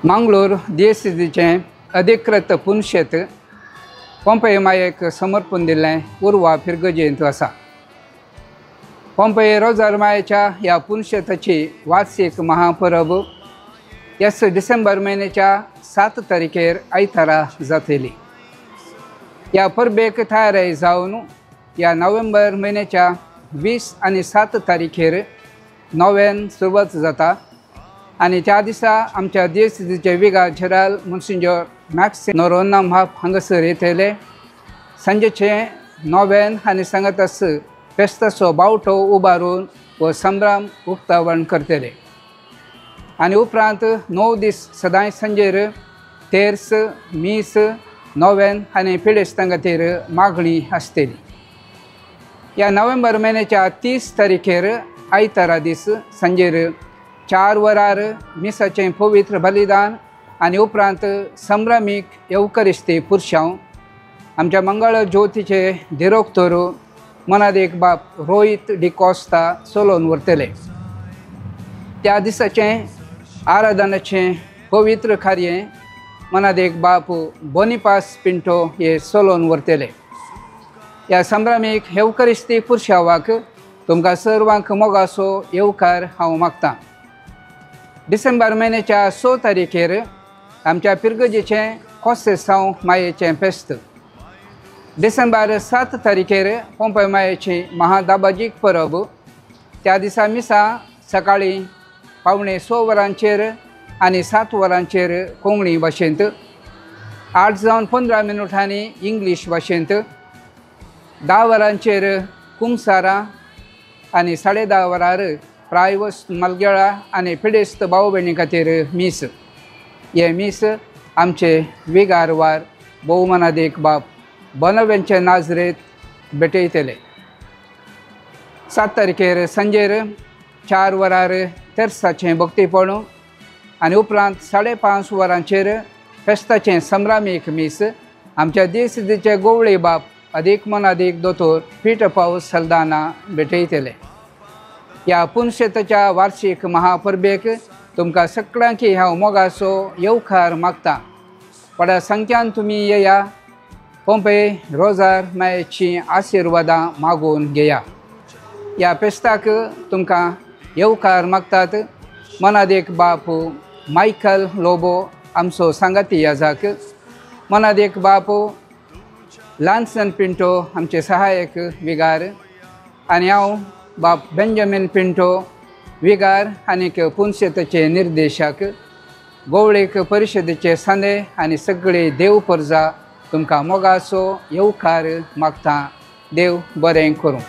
मंगळूर DSCचे अधिकृत पुनशेत पोंपई मायेक समर्पण दिल्लें उर्वा फिरग जयंती आसा। पोंपई रोजार मायेच्या ह्या पुनशेताची वार्षिक महापरब डिसेंबर म्हयन्याच्या 7 तारखेर आयतारा जातली। ह्या परबेक तयारी जावन ह्या नोव्हेंबर म्हयन्याच्या 20 आनी 7 तारखेर नव्यान सुरवात जाता आनी त्या दिसा आमच्या DSCचे विगार जनरल मोन्सिंजोर मॅक्स नोरोन्ना हांगासर येतले। सांजेचे 9 आनी सांगातास फेस्ताचो बावटो उबारून व संभ्रम उक्तावण करतले आनी उपरांत 9 दीस सदांच सांजेर तेर्स मीस नोवेन आनी पिडेस्तांखातीर मागणी आसतली। ह्या नोव्हेंबर म्हयन्याच्या 30 तारखेर आयतारा दीस सांजेर 4 वरार मिसाचें पवित्र बलिदान आनी उपरांत संभ्रमीक येवकरिस्ती पुरशांव आमच्या मंगळ ज्योतीचे डिरेक्टर मनादेक बाब रोहित डिकोस्ता चलोवन व्हरतले। त्या दिसाचें आराधनाचें पवित्र कार्य मनादेक बाप बोनिपास पिंटो हे चलोवन व्हरतले। ह्या संभ्रमीक येवकरिस्ती पुरशावाक तुमकां सर्वांक मोगाचो येवकार हांव मागतां। डिसेंबर म्हयन्याच्या 6 तारखेर आमच्या पिरगजेचें कोसेसांव मायेचें फेस्त। डिसेंबर 7 तारखेर पोंपई मायेची महादाबाजीक परब। त्या दिसा मिसा सकाळीं 6:15 वरांचेर आनी 7 वरांचेर कोंकणी भाशेंत, 8:15 इंग्लीश भाशेंत, 10 वरांचेर कुंगसारा आनी 10:30 वरार प्रायवस मलगेळा आनी पिडेस्त भाव भयणी खातीर मीस। हे मीस आमचे विगारवार भोवमनादेक बाब बनवेंचे नाजरेत भेटयतले। 7 तारखेर सांजेर 4 वरार तेर्साचें भक्तीपण आनी उपरांत 5:30 वरांचेर फेस्ताचें संभ्रामीक मीस आमच्या DSCचे गोवळे बाब अदीक मनादेक दोतोर पीटर पावस सल्दाना भेटयतले। ह्या पुनशेताच्या वार्षिक महापरबेक तुमकां सगळ्यांक हांव मोगाचो येवकार मागतां। व्हडा संख्यान तुमी येया, पोंपई रोजार मायेची आशिर्वादां मागून घेया। ह्या फेस्ताक तुमकां येवकार मागतात मनादेक बाप मायकल लोबो आमचो सांगाती याजाक, मनादेक बाप लान्सन पिंटो आमचे सहायक विगार आनी हांव बाप बेंजामिन पिंटो विगार आनीक पुनशेताचे निर्देशक, गोवळेक परिशदेचे सांदे आनी सगळे देव परजा तुमकां मोगाचो येवकार मागतां। देव बरें करूं।